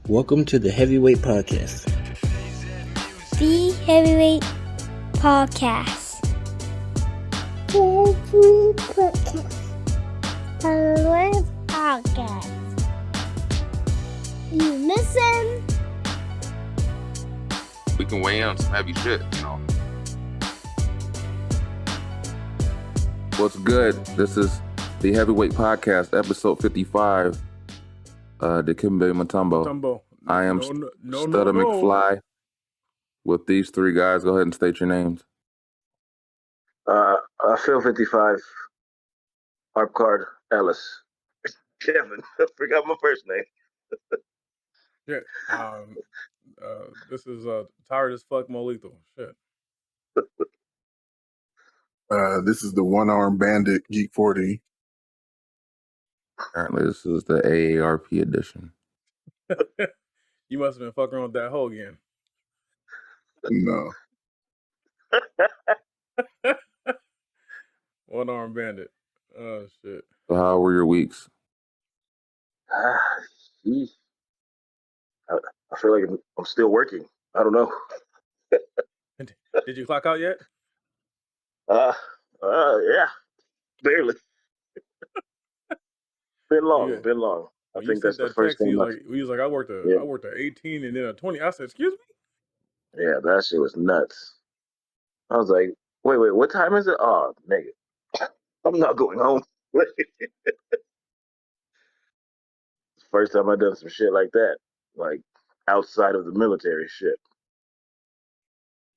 Welcome to the Heavyweight Podcast. The Heavyweight Podcast. Heavyweight Podcast. Heavyweight Podcast. You listen. We can weigh in on some heavy shit, you know. What's good? This is the Heavyweight Podcast, episode 55. Dikembe Mutombo. I am Stutter McFly. With these three guys, go ahead and state your names. I feel 55. Aarp card Ellis. Kevin. I forgot my first name. Shit. This is tired as fuck Mo Lethal. Shit. This is the one-arm bandit Geek 40. Apparently, this is the AARP edition. You must have been fucking around with that hoe again. No. One arm bandit. Oh shit. So how were your weeks? Geez. I feel like I'm still working. I don't know. Did you clock out yet? Yeah. Barely. Been long. Yeah. Been long. I When think you that's sent the first text, thing. he was like, I worked at 18 and then a 20. I said, excuse me? Yeah, that shit was nuts. I was like, wait, what time is it? Oh, nigga. I'm not going home. First time I done some shit like that. Like outside of the military shit.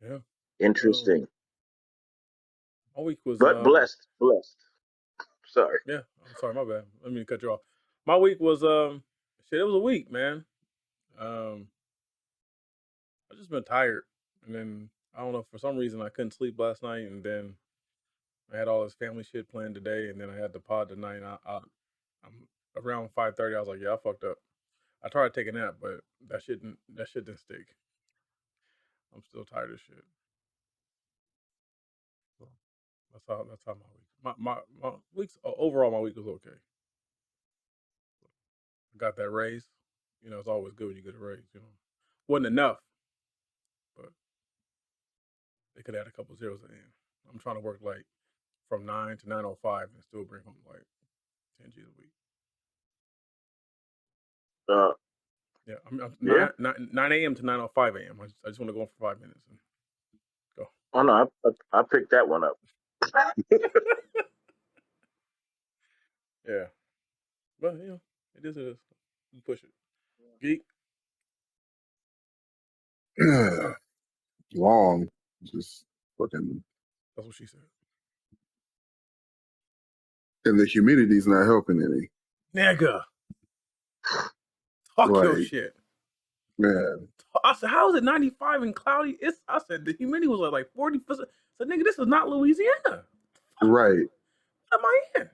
Yeah. Interesting. My week was But blessed. Sorry. Yeah, I'm sorry, my bad. Let me cut you off. My week was shit, it was a week, man. I've just been tired. And then I don't know, for some reason I couldn't sleep last night, and then I had all this family shit planned today, and then I had the pod tonight. I'm around 5:30. I was like, yeah, I fucked up. I tried to take a nap, but that shit didn't stick. I'm still tired of shit. So that's how my week's overall my week was okay. I got that raise. You know, it's always good when you get a raise. You know, wasn't enough, but they could add a couple zeros at the end. I'm trying to work like from 9 to 9:05 and still bring home like 10 G's a week. Yeah, I'm 9 a.m. to 9:05 a.m. I just want to go on for 5 minutes and go. Oh no, I picked that one up. Yeah, but you know, it is. You push it, geek. Long. Just fucking. That's what she said. And the humidity's not helping any. Nigga, talk your shit. Man. I said, how is it 95 and cloudy? I said the humidity was like 40%. So nigga, this is not Louisiana. Right. What am I in?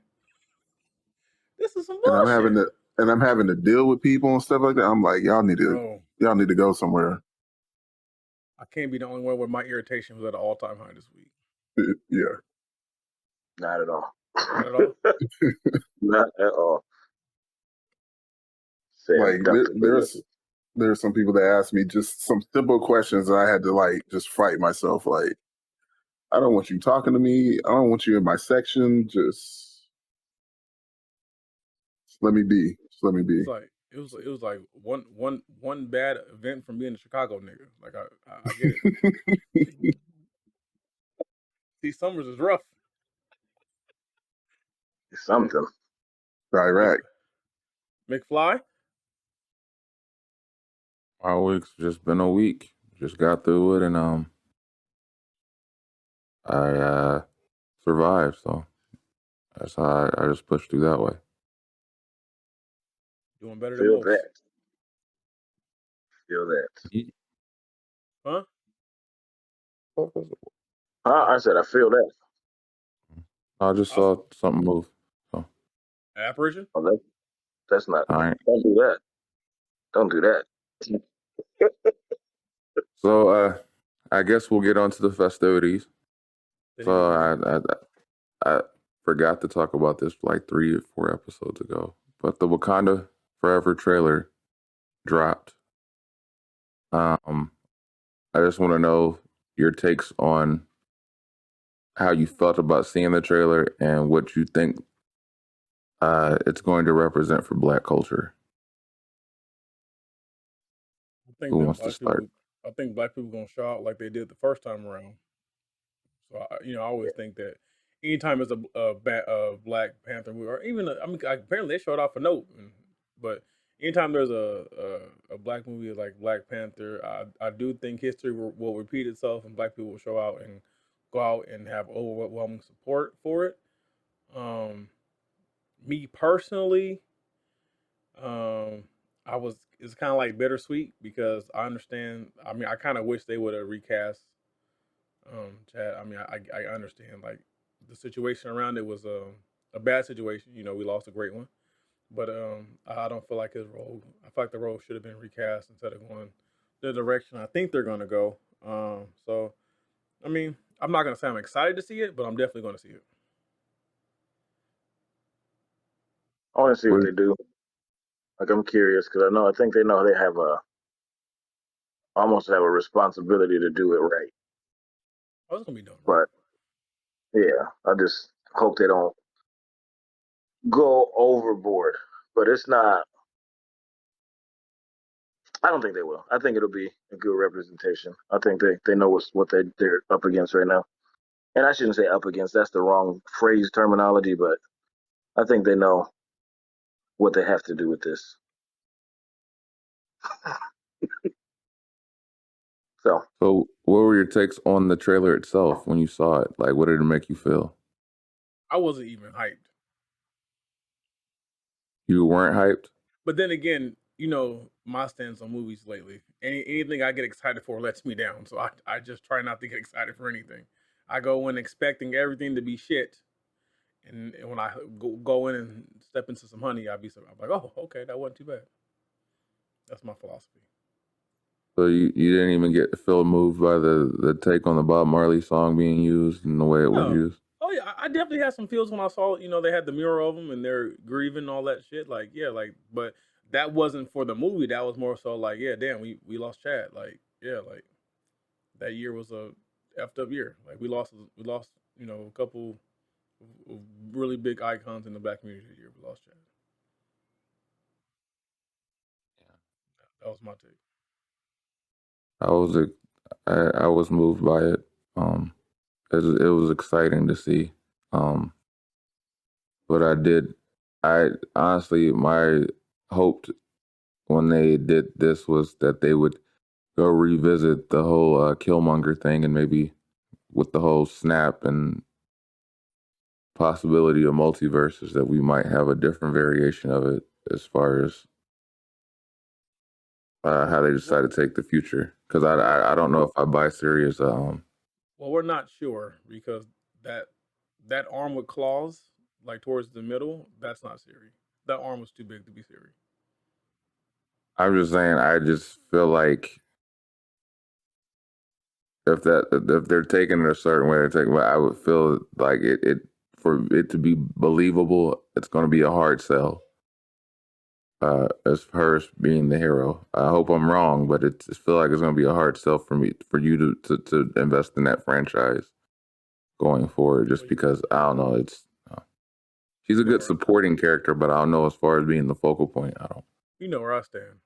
This is some bullshit. And I'm having to deal with people and stuff like that. I'm like, y'all need to go somewhere. I can't be the only one where my irritation was at an all-time high this week. Yeah. Not at all. Not at all? Not at all. Like there's some people that ask me just some simple questions and I had to like just fight myself. Like, I don't want you talking to me. I don't want you in my section. Just let me be. Just let me be. It was like one bad event from being a Chicago nigga. Like I get it. See, summers is rough. It's something. Iraq. McFly? My week's just been a week. Just got through it, and I survived. So that's how I just pushed through that way. Doing better than most. Feel that. Huh? I said I feel that. I just saw something move. So. Apparition? Oh, that's not. Right. Don't do that. Don't do that. So I guess we'll get on to the festivities. So I forgot to talk about this like 3 or 4 episodes ago, but the Wakanda Forever trailer dropped Um, I just want to know your takes on how you felt about seeing the trailer and what you think it's going to represent for Black culture. I think Who that wants to start? black people gonna show out like they did the first time around. So I always think that anytime there's a Black Panther movie, or even apparently they showed off a note, but anytime there's a black movie like Black Panther, I do think history will repeat itself, and black people will show out and go out and have overwhelming support for it. Um, Me personally, um, it's kind of like bittersweet because I understand. I mean, I kind of wish they would have recast Chad. I mean, I understand like the situation around it was a bad situation. You know, we lost a great one, but I don't feel like his role. I feel like the role should have been recast instead of going the direction I think they're going to go. So I mean, I'm not going to say I'm excited to see it, but I'm definitely going to see it. I want to see what What- they do. Like I'm curious because I think they know they have almost have a responsibility to do it right. Oh, it's going to be done right. But yeah, I just hope they don't go overboard. But it's not. I don't think they will. I think it'll be a good representation. I think they know what they're up against right now. And I shouldn't say up against. That's the wrong phrase terminology. But I think they know what they have to do with this. So So, what were your takes on the trailer itself when you saw it? Like, what did it make you feel? I wasn't even hyped. You weren't hyped? But then again, you know my stance on movies lately. Anything I get excited for lets me down. So I just try not to get excited for anything. I go in expecting everything to be shit, and when I go in and step into some honey, I'm like, oh, okay, that wasn't too bad. That's my philosophy. So you didn't even get to feel moved by the take on the Bob Marley song being used and the way it was Oh, used? oh yeah, I definitely had some feels when I saw, they had the mural of them and they're grieving and all that shit. Like, yeah, like, but that wasn't for the movie. That was more so like, yeah, damn, we lost Chad. Like, yeah, like that year was a effed up year. Like we lost, a couple of really big icons in the black community this year. We lost Chad. That was my take. I was I was moved by it. Um, it was exciting to see. Um, but I honestly, my hoped when they did this was that they would go revisit the whole Killmonger thing and maybe with the whole snap and possibility of multiverses that we might have a different variation of it as far as how they decide to take the future. Because I don't know if I buy serious. Well, we're not sure because that that arm with claws, like towards the middle, that's not Siri. That arm was too big to be Siri. I'm just saying. I just feel like if they're taking it a certain way, they're taking. I would feel like it for it to be believable. It's going to be a hard sell. As her being the hero, I hope I'm wrong, but it just feel like it's going to be a hard sell for me for you to invest in that franchise going forward. Just because I don't know, it's she's a good supporting character, but I don't know as far as being the focal point. I don't. You know where I stand.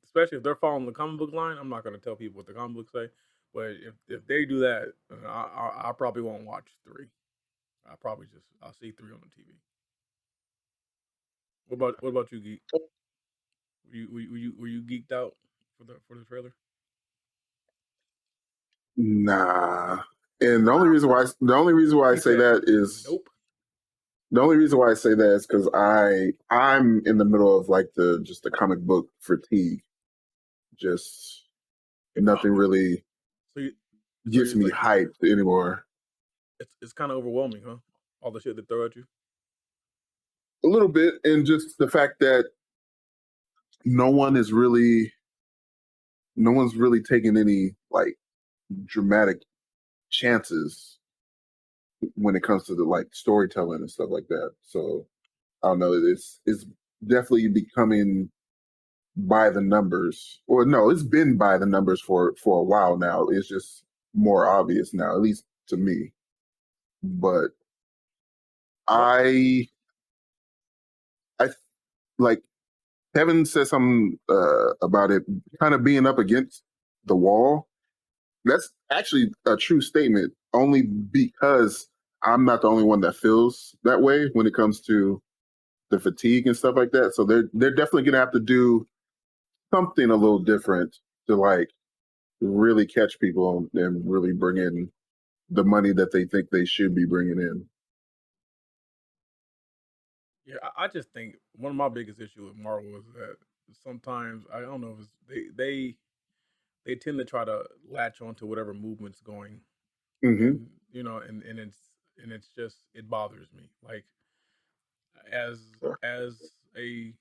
Especially if they're following the comic book line, I'm not going to tell people what the comic books say. But if they do that, I probably won't watch 3. I'll see 3 on the TV. What about you, geek? Were you geeked out for the trailer? Nah. And the only reason why I He say said, that is nope. the only reason why I say that is because I'm in the middle of like the comic book fatigue. Just nothing really So you, gets me like, hyped anymore. it's kind of overwhelming, huh? All the shit they throw at you. A little bit, and just the fact that no one is really no one's really taking any like dramatic chances when it comes to the like storytelling and stuff like that. So I don't know. It's definitely becoming by the numbers. Or no, it's been by the numbers for a while now. It's just more obvious now, at least to me. But I like Kevin said something about it kind of being up against the wall. That's actually a true statement, only because I'm not the only one that feels that way when it comes to the fatigue and stuff like that. So they're definitely gonna have to do something a little different to like really catch people and really bring in the money that they think they should be bringing in. Yeah, I just think one of my biggest issues with Marvel is that sometimes I don't know if it's, they tend to try to latch on to whatever movement's going, and it's just it bothers me. Like as as a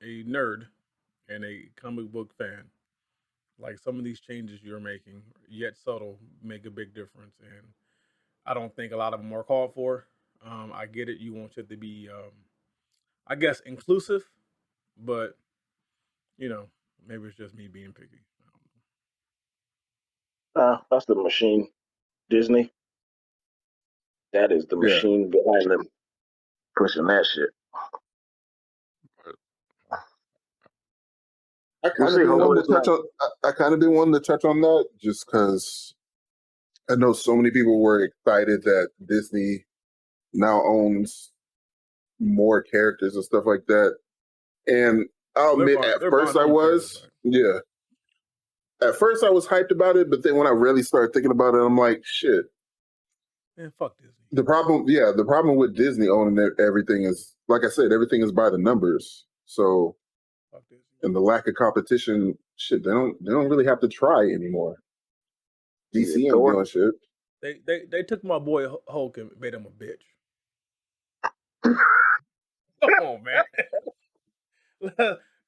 a nerd and a comic book fan, like some of these changes you're making, yet subtle, make a big difference, and I don't think a lot of them are called for. I get it; you want it to be, I guess, inclusive, but maybe it's just me being picky. That's the machine. Disney. That is the machine behind them pushing that shit. I kind of didn't want to touch on. I kind of didn't want to touch on that just because I know so many people were excited that Disney now owns more characters and stuff like that. And I'll admit, at first I was, At first I was hyped about it, but then when I really started thinking about it, I'm like, shit. Man, fuck Disney. The problem with Disney owning everything is, like I said, everything is by the numbers. So, and the lack of competition, shit, they don't really have to try anymore. DC ain't doing shit. They took my boy Hulk and made him a bitch. Come on, man.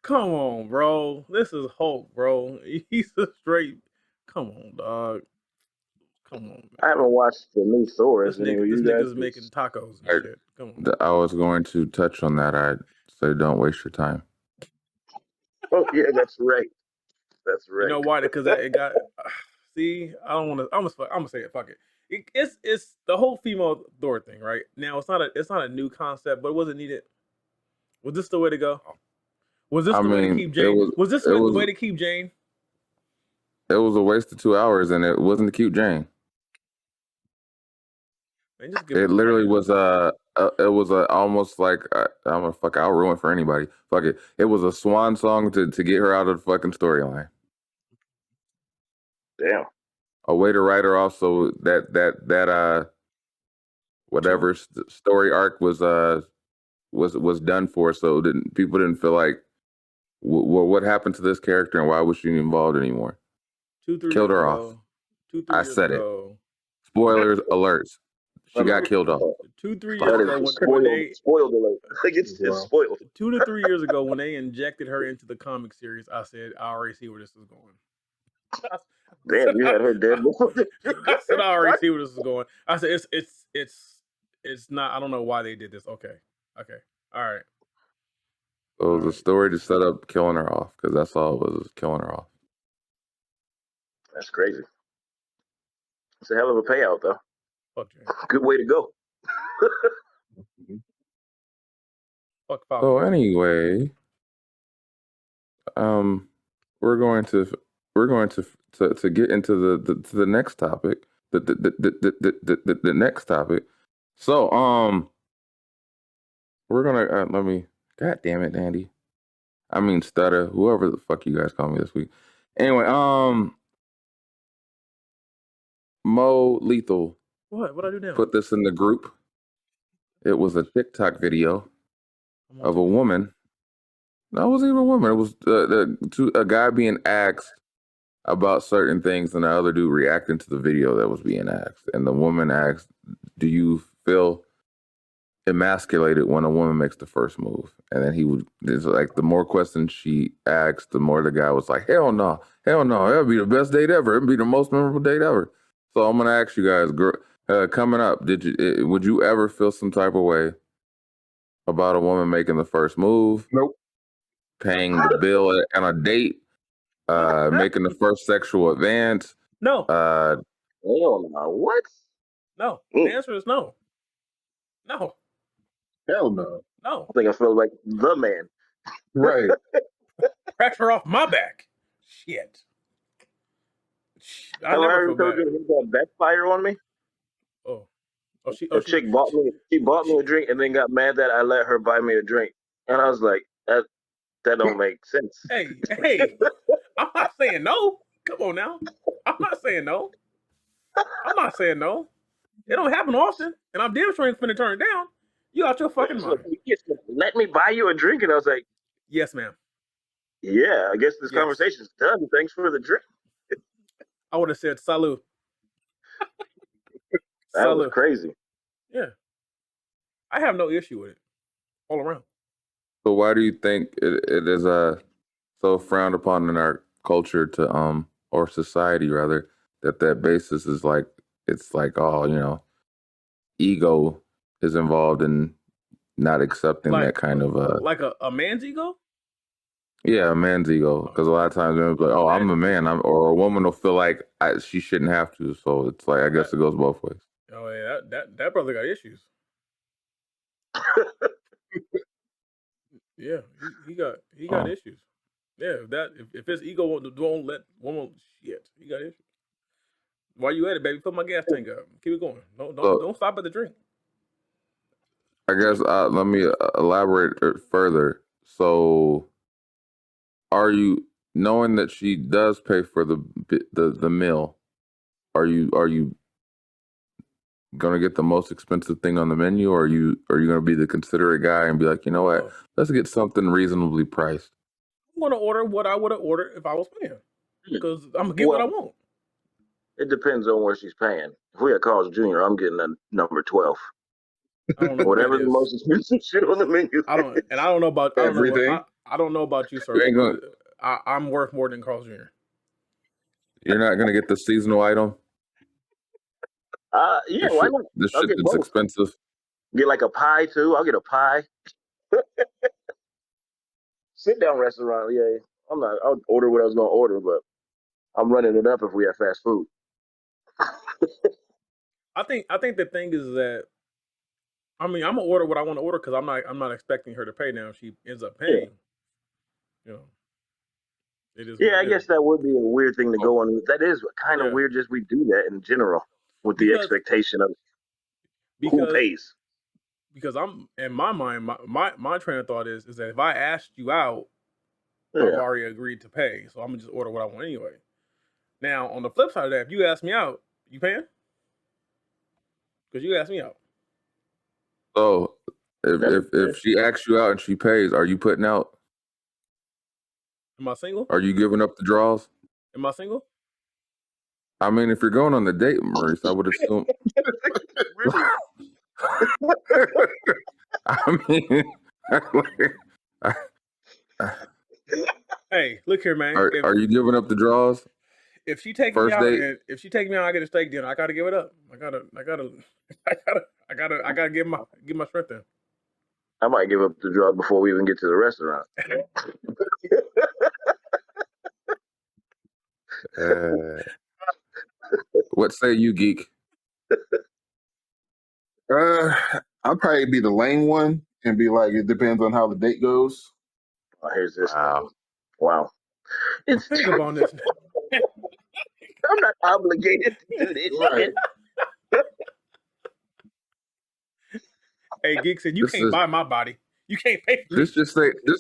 Come on, bro. This is Hulk, bro. He's a straight. Come on, dog. Come on, man. I haven't watched the new Thor. This nigga's making tacos and shit. Come on. I was going to touch on that. I'd say don't waste your time. Oh yeah, that's right. That's right. You know why? Because it got. See, I don't want to. I'm gonna say it. Fuck it. It's the whole female Thor thing, right? Now it's not a new concept, but was it needed? Was this the way to go? Was this the way to keep Jane? Was this the way to keep Jane? It was a waste of 2 hours, and it wasn't to keep Jane. Man, it literally was it was almost like I'm gonna I'll ruin it for anybody. Fuck it. It was a swan song to get her out of the fucking storyline. Damn. A way to write her off so that whatever story arc was done for, so people didn't feel like what happened to this character and why was she involved anymore? Killed her off. I said it. Spoilers alerts. She got killed off. 2-3 years ago, when they spoiled alert. It's spoiled. 2 to 3 years ago, when they injected her into the comic series, I said, I already see where this is going. Damn, you had her dead. I said, I already see where this is going. I said, it's not. I don't know why they did this. Okay, all right. So it was a story to set up killing her off, because that's all it was killing her off. That's crazy. It's a hell of a payout, though. Fuck good way to go. Fuck. So anyway, we're going to get into the next topic. The next topic. So we're gonna let me. God damn it, Andy. I mean Stutter. Whoever the fuck you guys call me this week. Anyway, Mo Lethal. What I do now? Put this in the group. It was a TikTok video of a woman. No, it wasn't even a woman. It was a guy being asked about certain things, and the other dude reacting to the video that was being asked. And the woman asked, "Do you feel emasculated when a woman makes the first move?" And then it's like the more questions she asked, the more the guy was like, hell no, that'd be the best date ever. It'd be the most memorable date ever. So I'm gonna ask you guys, coming up, would you ever feel some type of way about a woman making the first move? Nope. paying the bill on a date, making the first sexual advance. No. Hell no. What? No. The answer is no. No. Hell no. No. I think I feel like the man. Right. Pressure off my back. Shit. I Have I never ever feel told bad. you he got backfire on me? A chick bought me a drink and then got mad that I let her buy me a drink, and I was like, that don't make sense. Hey, I'm not saying no. Come on now. I'm not saying no. It don't happen often, and I'm damn sure ain't finna turn it down. You out your fucking mind. Let me buy you a drink, and I was like, yes, ma'am. Yeah, I guess this conversation's done. Thanks for the drink. I would have said salut. That was crazy. Yeah. I have no issue with it all around. So why do you think it is so frowned upon in our culture to or society rather that basis is like it's like ego is involved in not accepting that kind of like a man's ego? Yeah, a man's ego, because a lot of times they're like, "Oh, I'm a man," or a woman will feel like she shouldn't have to. So it's like I guess it goes both ways. Oh yeah, that brother got issues. Yeah, he got issues. Yeah, if his ego won't let woman shit, he got issues. While you at it, baby, fill my gas tank up. Keep it going. Don't stop at the drink. I guess let me elaborate further. So, are you knowing that she does pay for the meal? Are you gonna get the most expensive thing on the menu, or are you gonna be the considerate guy and be like, you know what, let's get something reasonably priced? I'm gonna order what I would have ordered if I was paying, because I'm gonna get what I want. It depends on where she's paying. If we at Carl's Jr., I'm getting a number 12. I don't know whatever the most expensive shit on the menu. I don't know about everything. I don't know about you, sir. I'm worth more than Carl's Jr. You're not gonna get the seasonal item. Yeah, why not? This shit is expensive. Get like a pie too. I'll get a pie. Sit down restaurant. Yeah, I'll order what I was gonna order, but I'm running it up if we have fast food. I think the thing is that I'm gonna order what I want to order because I'm not expecting her to pay now. If she ends up paying, it is. Yeah, I guess that would be a weird thing to go on. That is kind of weird. Just we do that in general with the expectation of who pays. Because I'm in my mind, my train of thought is that if I asked you out, I've already agreed to pay, so I'm gonna just order what I want anyway. Now, on the flip side of that, if you ask me out, you paying? Because you asked me out. So, if she asks you out and she pays, are you putting out? Am I single? Are you giving up the draws? Am I single? I mean, if you're going on the date, Maurice, I would assume. Really? I mean, hey, look here, man. Are you giving up the draws? If she take me out, I get a steak dinner. I gotta give it up. I gotta give my strength in. I might give up the draw before we even get to the restaurant. What say you, geek? I'll probably be the lame one and be like, it depends on how the date goes. Oh, here's this. Wow. Think about this. I'm not obligated to do this shit. Hey, geek said you can't buy my body. You can't pay for this. This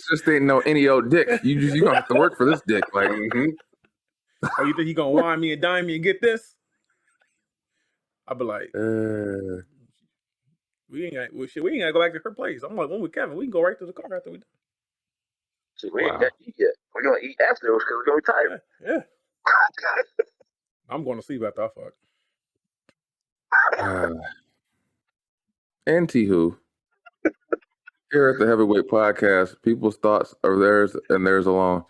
just ain't no any old dick. You gonna have to work for this dick. Like, Oh, you think he gonna wine me and dime me and get this? I'll be like, we ain't gotta go back to her place. I'm like, when with Kevin, we can go right to the car after we done. See, we ain't got to eat yet. We're gonna eat afterwards because we're gonna be tired. Yeah. I'm going to sleep after I fuck. Anywho, here at the Heavyweight Podcast, people's thoughts are theirs and theirs alone.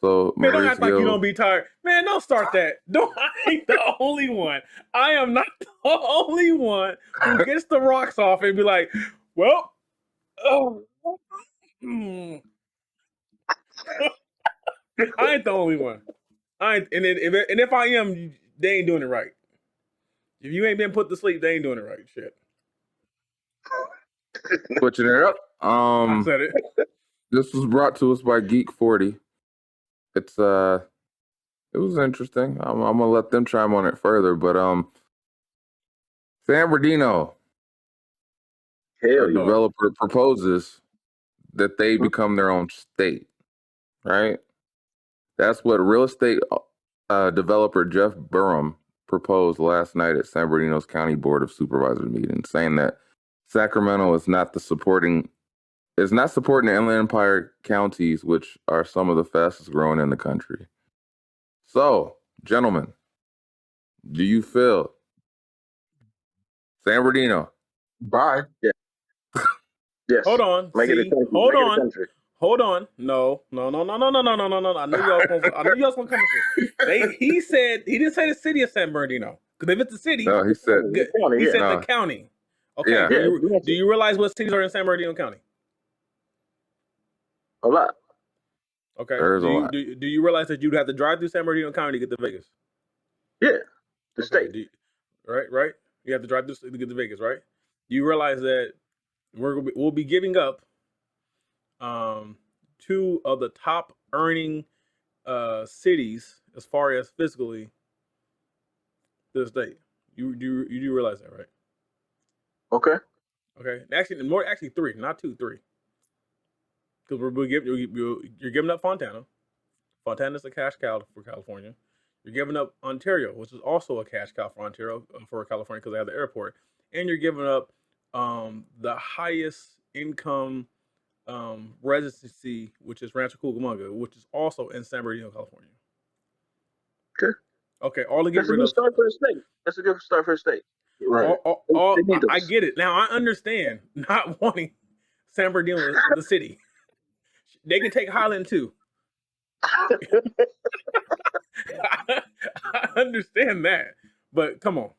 So, man, don't act like you don't be tired. Man, don't start that. I ain't the only one. I am not the only one who gets the rocks off and be like, well, I ain't the only one. If I am, they ain't doing it right. If you ain't been put to sleep, they ain't doing it right. Shit. Switching it up. I said it. This was brought to us by Geek 40. It was interesting. I'm gonna let them chime on it further, but San Bernardino, Hell yeah. developer proposes that they become their own state, right? That's what real estate developer Jeff Burham proposed last night at San Bernardino's County Board of Supervisors meeting, saying that Sacramento is not supporting the Inland Empire counties, which are some of the fastest growing in the country. So, gentlemen, do you feel San Bernardino? Bye. Yeah. Yes. Hold on. Make it a country. Hold Make it a on. country. Hold on. No. I knew y'all was gonna come with this. He didn't say the city of San Bernardino. Because if it's the city, No, he said County, he yeah. said the county. Okay. Yeah. Do you realize what cities are in San Bernardino County? A lot. Okay. There's a lot. Do you realize that you'd have to drive through San Bernardino County to get to Vegas? Yeah. The state. Right? You have to drive through to get to Vegas, right? You realize that we'll be giving up two of the top earning cities as far as fiscally to the state. You do realize that, right? Okay. Actually three, not two, three. Because you're giving up Fontana. Fontana's a cash cow for California. You're giving up Ontario, which is also a cash cow for Ontario for California because they have the airport, and you're giving up the highest income residency, which is Rancho Cucamonga, which is also in San Bernardino, California. Okay. All to get rid of. That's a good start for the state. That's a good start for the state. Right. I get it. Now I understand not wanting San Bernardino, the city. They can take Highland too. I understand that, but come on.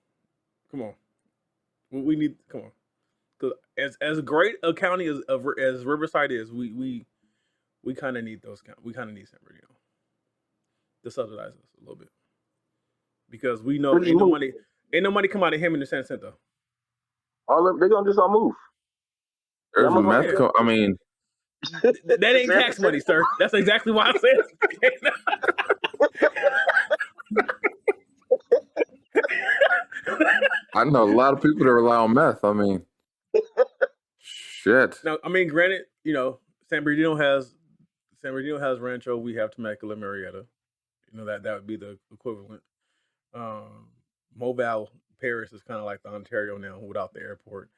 We need come on. Because as great a county as Riverside is, we kind of need those. We kind of need San Bernardino to subsidize us a little bit because we know ain't no money come out of him in the San Jacinto. They're gonna just all move. There's a meth. I mean, that ain't tax money, sir. That's exactly why I said it. I know a lot of people that rely on meth. I mean, shit. Now, I mean, granted, San Bernardino has Rancho. We have Temecula, Marietta. That would be the equivalent. Mobile Paris is kind of like the Ontario now without the airport.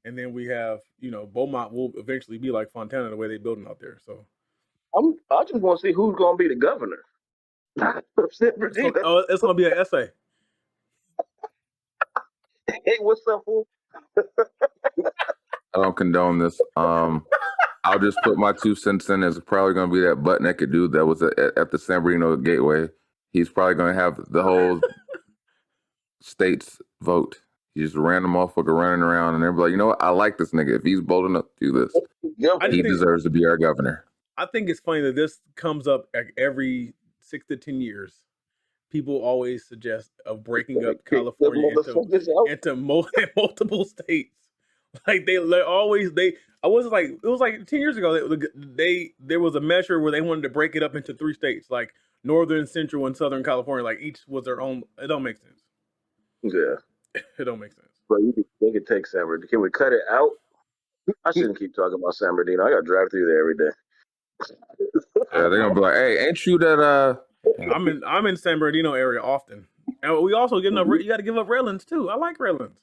And then we have, Beaumont will eventually be like Fontana the way they're building out there. So I just want to see who's going to be the governor. It's going to be an essay. Hey, what's up, fool? I don't condone this. I'll just put my 2 cents in. It's probably going to be that butt-naked dude that was at the San Bernardino Gateway. He's probably going to have the whole state's vote. He's just a random motherfucker running around, and they're like, you know what? I like this nigga. If he's bold enough to do this, he deserves to be our governor. I think it's funny that this comes up every 6 to 10 years. People always suggest of breaking up California into multiple states. Like it was like 10 years ago. There was a measure where they wanted to break it up into 3 states, like Northern, Central, and Southern California. Like each was their own. It don't make sense. Yeah, it don't make sense. But they could take San Bernardino. Can we cut it out? I shouldn't keep talking about San Bernardino. I got to drive through there every day. Yeah, they're gonna be like, "Hey, ain't you that?" I'm in San Bernardino area often, and we also you got to give up Redlands too. I like Redlands.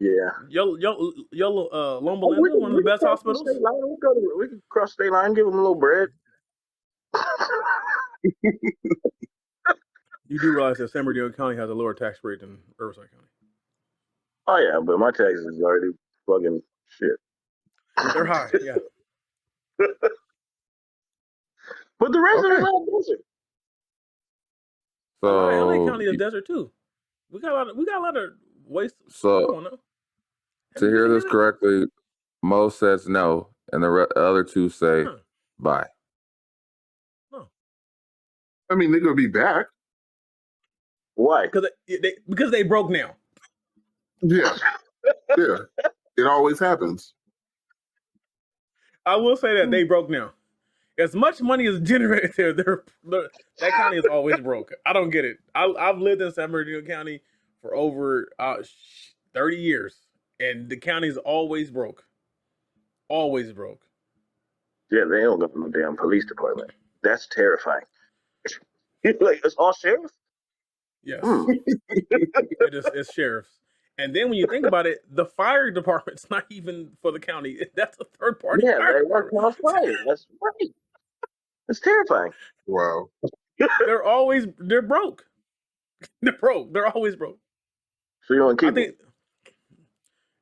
Yeah. Loma Linda, one of the best hospitals. We can cross state line, give them a little bread. You do realize that San Bernardino County has a lower tax rate than Riverside County. Oh yeah, but my taxes is already fucking shit. They're high, yeah. But the rest of it is all desert. So LA County is desert too. We got a lot of waste. So to hear this correctly, Mo says no, and the other two say Bye. No, I mean, they're gonna be back. Why? because they broke now. Yeah, yeah. It always happens. I will say that they broke now. As much money is generated there, that county is always broke. I don't get it. I've lived in San Bernardino County for over 30 years, and the county is always broke. Always broke. Yeah, they don't got no damn police department. That's terrifying. Like, it's all sheriffs? Yes. It's sheriffs. And then when you think about it, the fire department's not even for the county. That's a third party. Yeah, fire they work on fire. That's right. It's terrifying. Wow. They're broke. They're broke. They're always broke. So you want to keep them?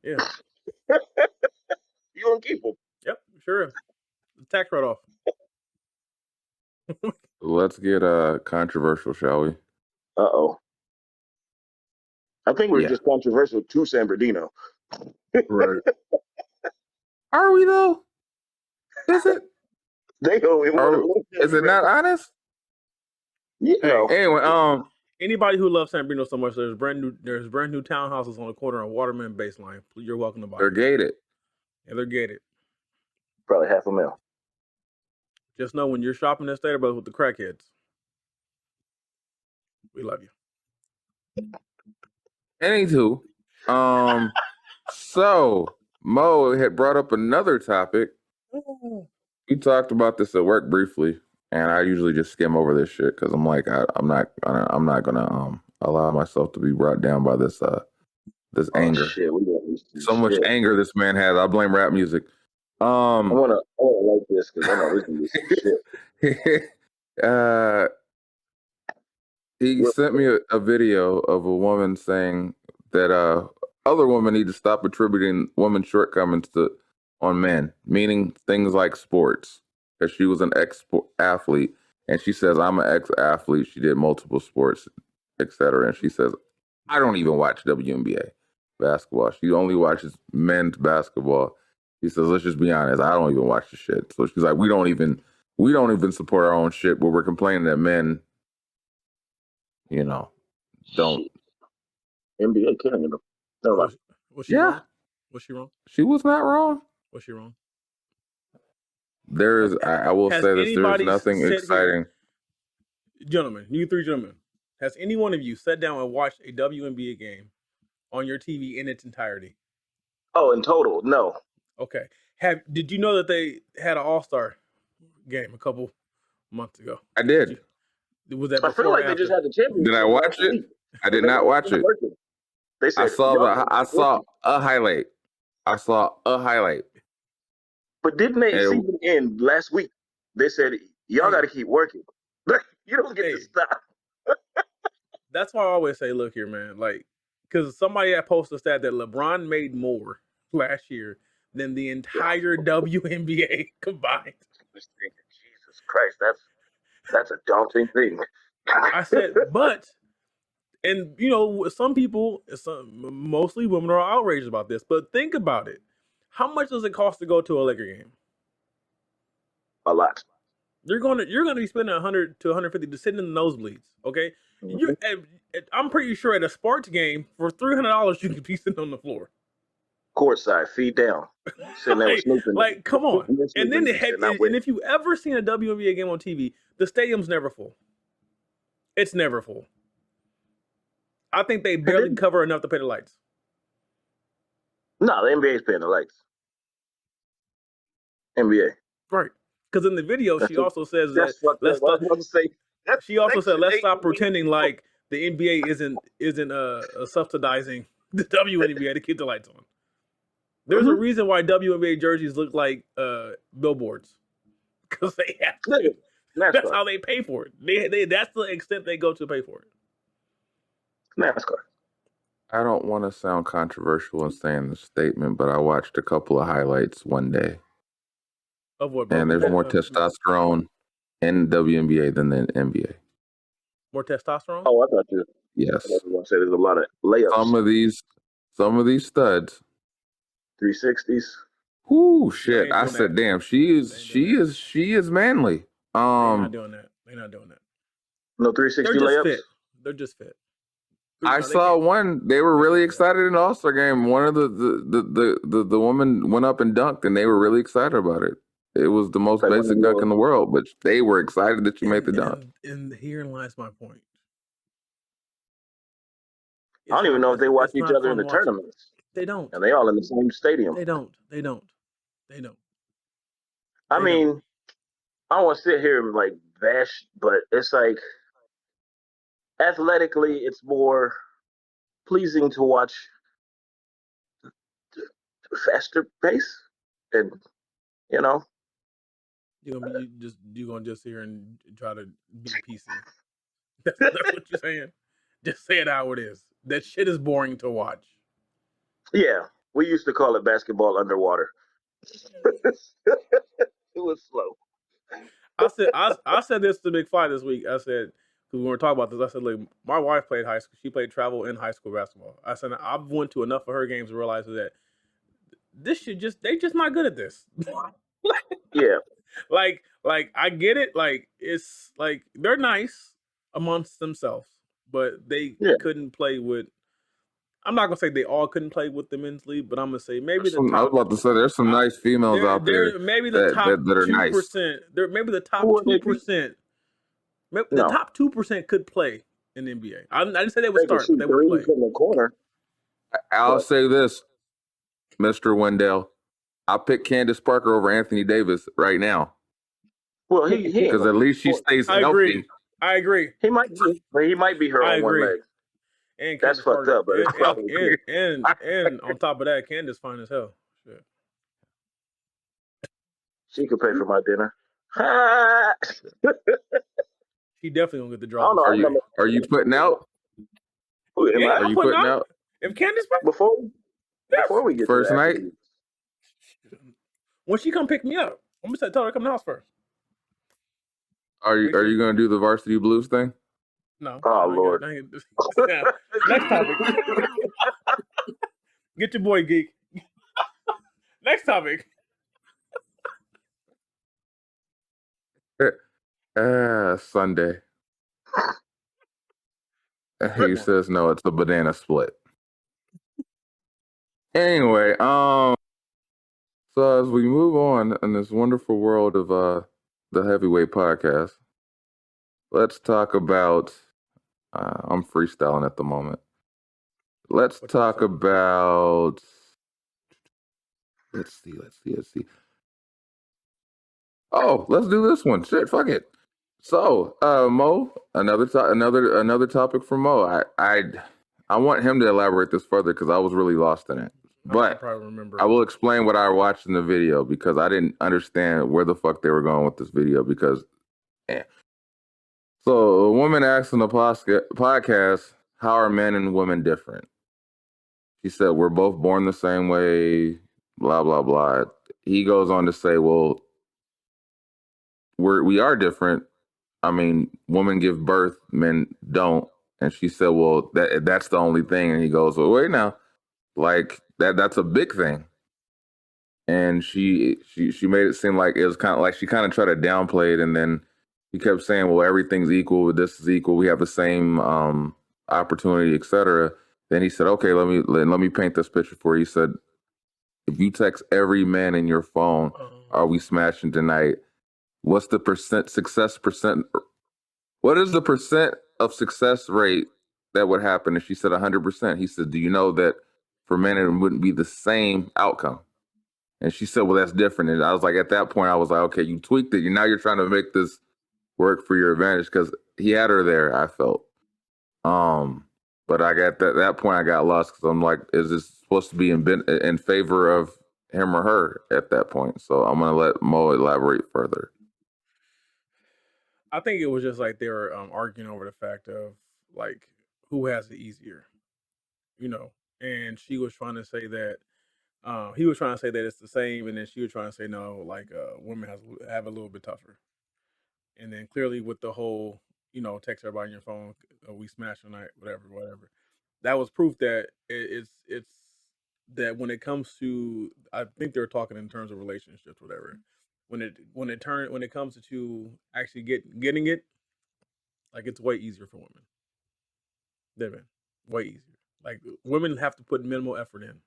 Yeah. You want to keep them? Yep, sure. Tax write-off. Let's get controversial, shall we? Uh-oh. I think we're just controversial to San Bernardino. Right. Are we though? Is it? They don't even want to. Is it not honest? Yeah. No. Anyway, anybody who loves San Bernardino so much, there's brand new townhouses on the corner of Waterman Baseline. You're welcome to buy. They're gated. Yeah, they're gated. Probably $500,000. Just know when you're shopping in Stater Brothers with the crackheads, we love you. Anywho, so Mo had brought up another topic. We talked about this at work briefly, and I usually just skim over this shit because I'm like, I'm not gonna allow myself to be brought down by this anger. Shit, so much anger this man has. I blame rap music. I wanna like this because I know this is some shit. He sent me a video of a woman saying that other women need to stop attributing women's shortcomings on men, meaning things like sports. Because she was an ex-athlete, and she says, I'm an ex-athlete. She did multiple sports, etc. And she says, I don't even watch WNBA basketball. She only watches men's basketball. She says, let's just be honest, I don't even watch the shit. So she's like, we don't even support our own shit, but we're complaining that men, don't. NBA killing them. No, was she wrong? Was she wrong? She was not wrong. Was she wrong? I will say this, there's nothing exciting. Gentlemen, you three gentlemen, has any one of you sat down and watched a WNBA game on your TV in its entirety? Oh, in total, no. Okay. Did you know that they had an All-Star game a couple months ago? I did. Was that I feel like they just had the championship. Did I watch it? I did not watch it. They said, I saw a highlight. But didn't they season end last week? They said, y'all got to keep working. You don't get to stop. That's why I always say, look here, man. Like, because somebody had posted a stat that LeBron made more last year than the entire WNBA combined. Jesus Christ, that's a daunting thing. I said, and some people, mostly women, are outraged about this. But think about it: how much does it cost to go to a Laker game? A lot. You're going to be spending $100 to $150 to sit in the nosebleeds. Okay, I'm pretty sure at a sports game for $300 you could be sitting on the floor, courtside, feet down, sitting there snooping. Like, come on. And then if you ever seen a WNBA game on TV, the stadium's never full. It's never full. I think they barely cover enough to pay the lights. No, the NBA's paying the lights. NBA. Right. Because in the video, she also says that let's stop pretending like the NBA isn't subsidizing the WNBA to keep the lights on. There's a reason why WNBA jerseys look like billboards, because they have to. That's how they pay for it. That's the extent they go to pay for it. NASCAR. I don't want to sound controversial in saying the statement, but I watched a couple of highlights one day. Of what? And there's more testosterone in WNBA than the NBA. More testosterone? Oh, I thought you. Yes. I was going to say there's a lot of layups. Some of these studs. 360s. Whoo, They shit! ain't I doing said, that. damn, They ain't doing that. she is manly. They're not doing that. They're not doing that. No They're 360 just layups. fit. They're just fit. I No, they saw can't. one. They were They really can't do that. excited in the All-Star game. One of the woman went up and dunked, and they were really excited about it. It was the most Like one of basic dunk your- in the world, but they were excited that you made the dunk. And herein lies my point. I don't even know if they watch It's each not other in fun the watching. tournaments. They don't. And they all in the same stadium. They don't. I mean, I don't want to sit here and like bash, but it's like athletically, it's more pleasing to watch the faster pace, and you know, You're gonna just sit here and try to be PC. That's what you're saying. Just say it how it is. That shit is boring to watch. yeah, we used to call it basketball underwater. It was slow. I said this to McFly this week. I said, because we were talking about this, I said, look, my wife played high school. She played travel in high school basketball. I said, I've went to enough of her games to realize that this shit they just not good at this. Yeah, like I get it. Like it's like they're nice amongst themselves, but they Yeah. couldn't play with. I'm not gonna say they all couldn't play with the men's league, but I'm gonna say maybe I was about to say there's some nice females out there maybe the top that are nice. 2%. There maybe the top Who are they? 2%. The No. top 2% could play in the NBA. I didn't say they would They can start, but shoot they would play. threes from the corner. I'll But- say this, Mr. Wendell. I'll pick Candace Parker over Anthony Davis right now Well, he because at least she stays I healthy. agree. He might be, but he might be her I on one agree. leg. And That's Candace fucked Parker, up, but it's probably and on top of that, Candace fine as hell. Shit. she could pay for my dinner. She definitely gonna get the I draws. don't know. Are you putting out? Who am Yeah, I? Are I'm you putting putting out. out If Candace Before we get first to that, night? when she come pick me up, I'm gonna tell her to come to the house first. Are you gonna do the Varsity Blues thing? No. Oh Lord. Yeah. Next topic. Get your boy geek. Next topic. Sunday. He says no, it's a banana split. Anyway, so as we move on in this wonderful world of the Heavyweight Podcast, let's talk about I'm freestyling at the moment. Let's talk about let's see. Oh, let's do this one. Shit, fuck it. So, Mo, another topic for Mo. I want him to elaborate this further because I was really lost in it. But I will explain what I watched in the video because I didn't understand where the fuck they were going with this video because So a woman asked on the podcast, how are men and women different? She said, we're both born the same way, blah, blah, blah. He goes on to say, well, we are different. I mean, women give birth, men don't. And she said, well, that's the only thing. And he goes, well, wait now, like that's a big thing. And she made it seem like it was kind of like she kind of tried to downplay it, and then he kept saying, well, everything's equal, this is equal, we have the same opportunity, etc. Then he said, okay, let me paint this picture for you. He said, if you text every man in your phone, are we smashing tonight? What's the success percent? What is the percent of success rate that would happen? And she said 100%. He said, do you know that for men it wouldn't be the same outcome? And she said, well, that's different. And I was like, at that point, I was like, okay, you tweaked it. Now you're trying to make this work for your advantage because he had her there, I felt. But I got that point I got lost because I'm like, is this supposed to be in favor of him or her at that point? So I'm going to let Mo elaborate further. I think it was just like they were arguing over the fact of like who has it easier, and she was trying to say that he was trying to say that it's the same, and then she was trying to say no, like women have a little bit tougher. And then clearly with the whole, text everybody on your phone, we smash tonight, whatever. That was proof that it's that when it comes to, I think they're talking in terms of relationships, whatever. When it comes to actually getting it, like it's way easier for women than men. Way easier. Like women have to put minimal effort in.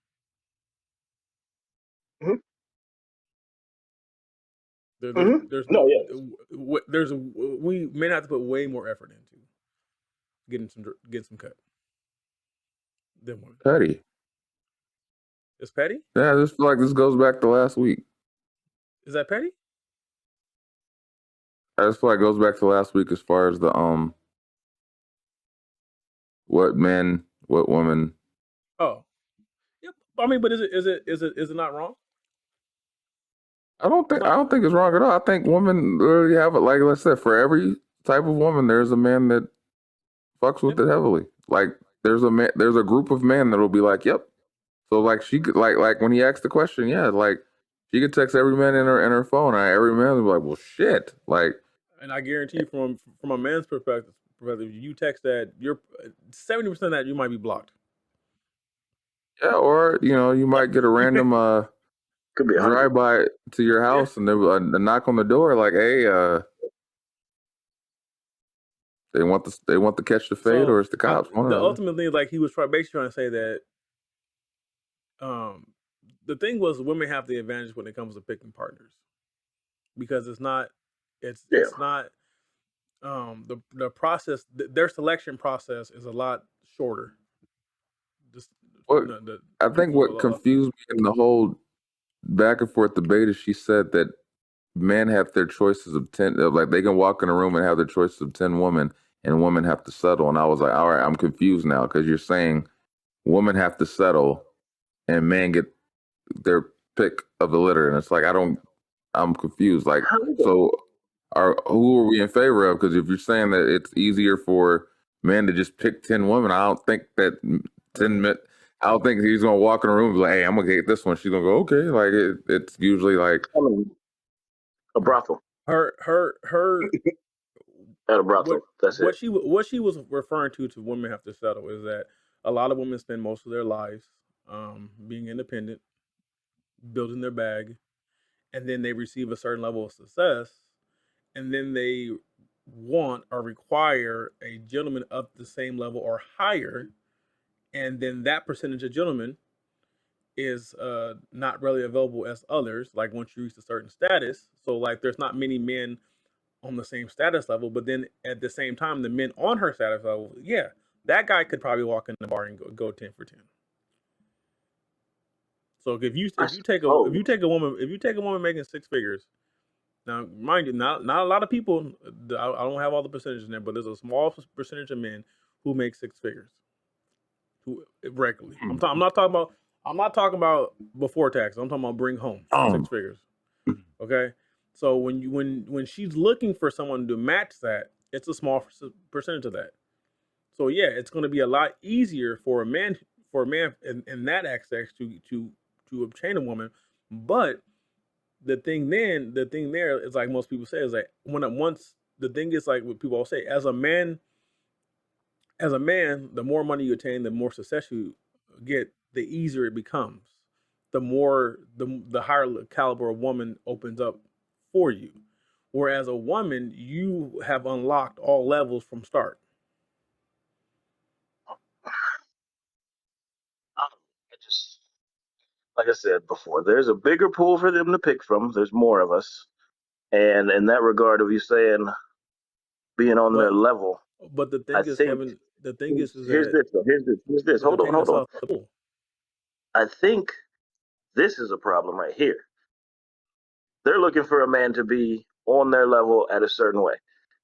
Mhm. There's No, no yeah. we men have to put way more effort into getting some cut than women. Petty. It's petty. Yeah, I just feel like this goes back to last week. Is that petty? I just feel like it goes back to last week as far as the what men, what women. Oh, yep. I mean, but is it not wrong? I don't think it's wrong at all. I think women literally have it. Like I said, for every type of woman, there's a man that fucks with it heavily. Like there's a group of men that'll be like, "Yep." So like she could like when he asked the question, yeah, like she could text every man in her phone, and every man would be like, "Well, shit." Like, And I guarantee you, from a man's perspective, you text that, you're 70% of that you might be blocked. yeah, or you might get a random Could be 100. drive by to your house, and there a knock on the door, like, "Hey, they want to catch the fade, or it's the cops." One or The the other. ultimate thing, like he was basically trying to say that, the thing was women have the advantage when it comes to picking partners, because it's not the process, their selection process is a lot shorter. Just What I think for what confused me in the whole back and forth debate is she said that men have their choices of 10, like they can walk in a room and have their choices of 10 women, and women have to settle. And I was like, all right, I'm confused now, because you're saying women have to settle and men get their pick of the litter, and it's like I'm confused. Like, so who are we in favor of? Because if you're saying that it's easier for men to just pick 10 women, I don't think that 10 men. I don't think he's gonna walk in a room and be like, "Hey, I'm gonna get this one." She's gonna go, "Okay." Like it's usually like A brothel. her At a brothel. That's it. what she was referring to women have to settle is that a lot of women spend most of their lives being independent, building their bag, and then they receive a certain level of success, and then they want or require a gentleman of the same level or higher, and then that percentage of gentlemen is not really available as others. Like once you reach a certain status, so like there's not many men on the same status level, but then at the same time, the men on her status level, yeah, that guy could probably walk in the bar and go 10 for 10. So if you take a woman making six figures, now mind you, not a lot of people. I don't have all the percentages in there, but there's a small percentage of men who make six figures, who regularly. I'm not talking about before tax. I'm talking about bring home six figures. Okay, so when she's looking for someone to match that, it's a small percentage of that. So yeah, it's going to be a lot easier for a man in that aspect to obtain a woman. But the thing there is, like most people say, is like once the thing is, like what people all say, as a man, the more money you attain, the more success you get, the easier it becomes. The more the higher caliber of woman opens up for you. Whereas a woman, you have unlocked all levels from start. I just, like I said before, there's a bigger pool for them to pick from. There's more of us. And in that regard of you saying being on their level, But the thing I is, think Kevin, the thing is here's that this. Here's this. Hold on, hold on. I think this is a problem right here. They're looking for a man to be on their level at a certain way.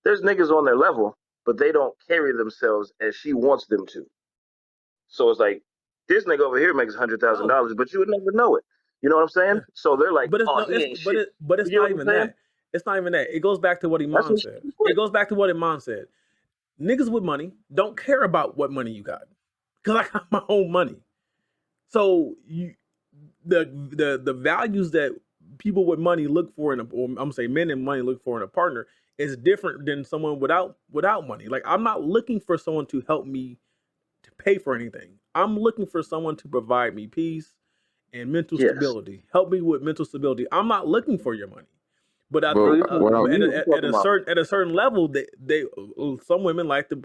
There's niggas on their level, but they don't carry themselves as she wants them to. So it's like this nigga over here makes $100,000, but you would never know it. You know what I'm saying? So they're like, But it's oh, no, he ain't shit. but it's You know not what I'm even saying? that. It's not even that. It goes back to what That's Iman what said. It goes back to what Iman said. Niggas with money don't care about what money you got, because I got my own money. So the values that people with money look for or I'm saying men and money look for in a partner is different than someone without money. Like I'm not looking for someone to help me to pay for anything. I'm looking for someone to provide me peace, and mental stability. Help me with mental stability. I'm not looking for your money, but at a certain level, they some women like to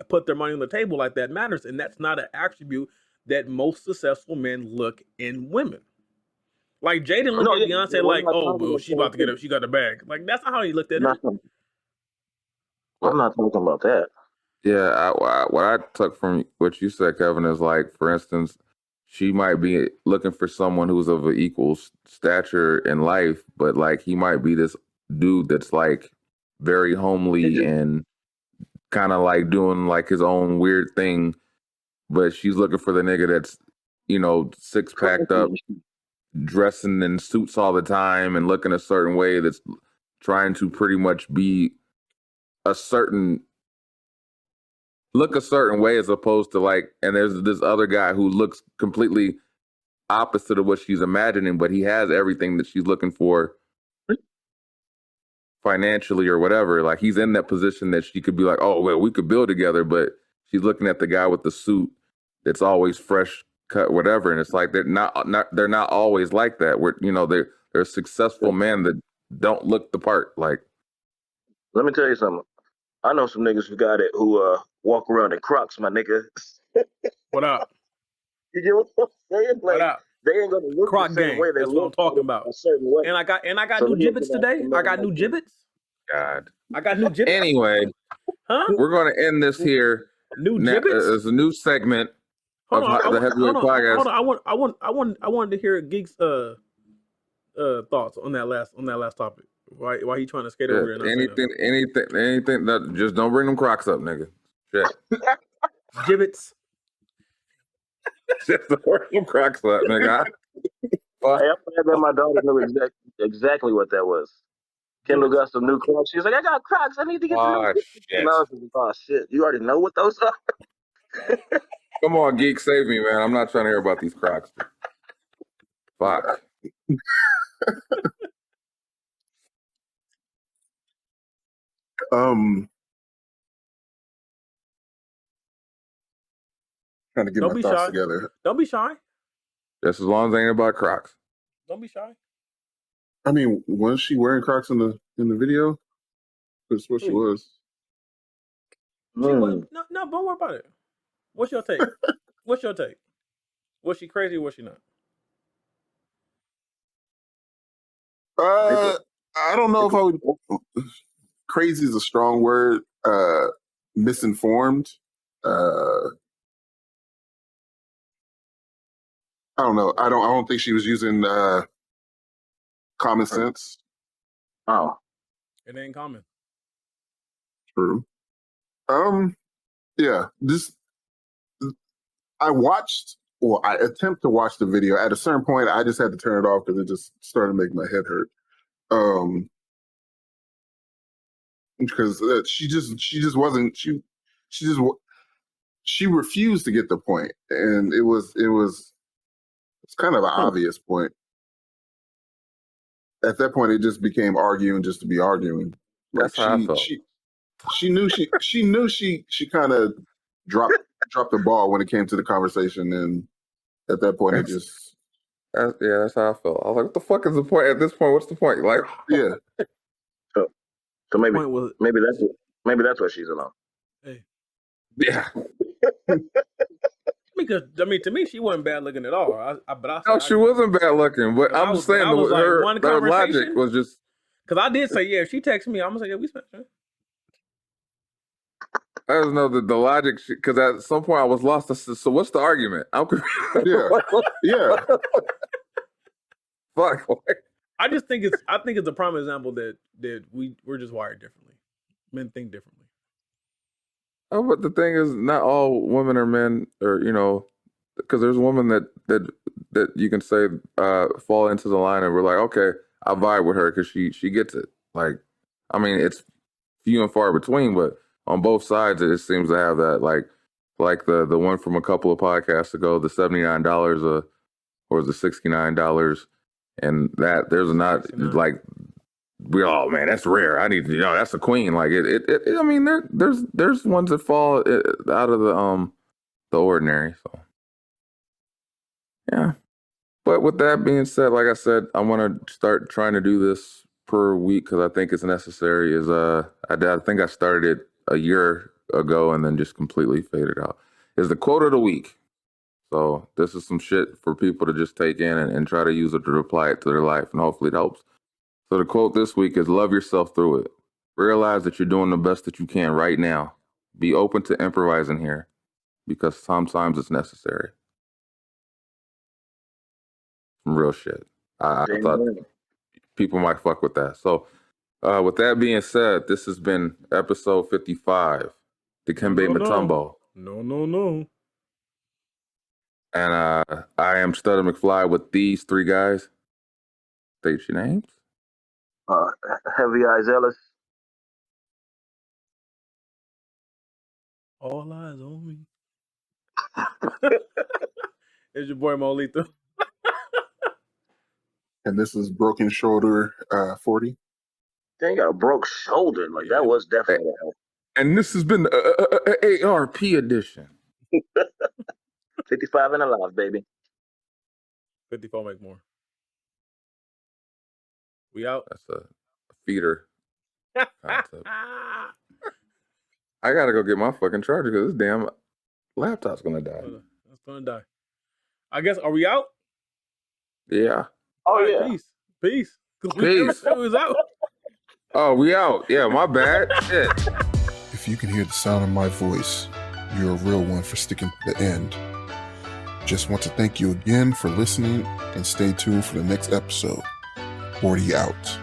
put their money on the table, like that matters, and that's not an attribute that most successful men look in women. Like Jaden looked at Beyonce like, oh, well, she about to get up, she got the bag. Like that's not how he looked at her. I'm not talking about that. Yeah, what I took from what you said, Kevin, is like, for instance, she might be looking for someone who's of an equal stature in life, but like he might be this dude that's like very homely and kind of like doing like his own weird thing, but she's looking for the nigga that's, six packed up, dressing in suits all the time and looking a certain way, that's trying to pretty much be look a certain way, as opposed to like, and there's this other guy who looks completely opposite of what she's imagining, but he has everything that she's looking for financially or whatever. Like he's in that position that she could be like, oh, well, we could build together, but she's looking at the guy with the suit that's always fresh cut, whatever. And it's like, they're not always like that. They're successful men that don't look the part. Like, let me tell you something. I know some niggas who walk around in Crocs, my nigga. What up? You get what I'm saying? Like, what up? They ain't gonna look Croc the same gang. way they That's look what I'm talking about. A certain way. And I got new gibbets today. I got new gibbets. God. I got new gibbets. Anyway, we're going to end this here. New gibbets. There's a new segment of the Heavyweight Podcast. Hold on. I wanted to hear Geek's thoughts on that last topic. Why he trying to skate over there? Anything. Just don't bring them Crocs up, nigga. Shit. Gibbets. Just don't bring them Crocs up, nigga. I'm glad that my daughter knew exactly what that was. Kendall got some new Crocs. She's like, I got Crocs. I need to get the new. Shit. And I was like, oh shit, you already know what those are. Come on, Geek, save me, man. I'm not trying to hear about these Crocs. Fuck. Trying to get my thoughts together. Don't be shy. Just as long as it ain't about Crocs. Don't be shy. I mean, was she wearing Crocs in the video? That's what she was. No, don't worry about it. What's your take? Was she crazy or was she not? I don't know if I would. Crazy is a strong word. Misinformed. I don't know. I don't think she was using common sense. Oh, it ain't common. True. Yeah. I attempt to watch the video. At a certain point, I just had to turn it off because it just started making my head hurt. Because she just wasn't. She refused to get the point, and it's kind of an obvious point. At that point, it just became arguing just to be arguing. That's how I felt. She knew she kind of dropped the ball when it came to the conversation, and at that point, that's how I felt. I was like, "What the fuck is the point at this point? What's the point?" Like, yeah. So maybe that's what she's about. Hey. Yeah. Because to me, she wasn't bad looking at all. She wasn't bad looking, but I'm just saying her logic was just. Because I did say, yeah, if she texts me, I'm gonna say, yeah, we spent. I just know that the logic, because at some point I was lost. I said, so what's the argument? I'm yeah. Fuck. I think it's a prime example that we're just wired differently. Men think differently. Oh, but the thing is, not all women are men, or because there's women that you can say fall into the line, and we're like, okay, I vibe with her because she gets it. Like, I mean, it's few and far between, but on both sides, it seems to have that. Like the one from a couple of podcasts ago, the $79 or the $69, and that there's not like. Man, that's rare. I need to, that's a queen. Like it I mean, there's ones that fall out of the ordinary. So yeah, But with that being said, like I said, I want to start trying to do this per week because I think it's necessary. I think I started it a year ago and then just completely faded out. Is the quote of the week. So this is some shit for people to just take in and try to use it to apply it to their life, and hopefully it helps. So the quote this week is, love yourself through it. Realize that you're doing the best that you can right now. Be open to improvising here because sometimes it's necessary. Some real shit. I thought people might fuck with that. So with that being said, this has been episode 55, Dikembe Mutombo. No. And I am Stutter McFly with these three guys. State your names. Heavy Eyes Ellis. All eyes on me. It's your boy Molito. And this is Broken Shoulder 40. They got a broke shoulder. Like, that was definitely a help. And this has been the Aarp edition. 55 and alive, baby. 54 make more. We out. That's a feeder concept. I gotta go get my fucking charger because this damn laptop's gonna die. It's gonna die. I guess, are we out? Yeah. Oh, All right, yeah. Peace. Peace. It was out. Oh, we out. Yeah, my bad. Shit. If you can hear the sound of my voice, you're a real one for sticking to the end. Just want to thank you again for listening and stay tuned for the next episode. 40 out.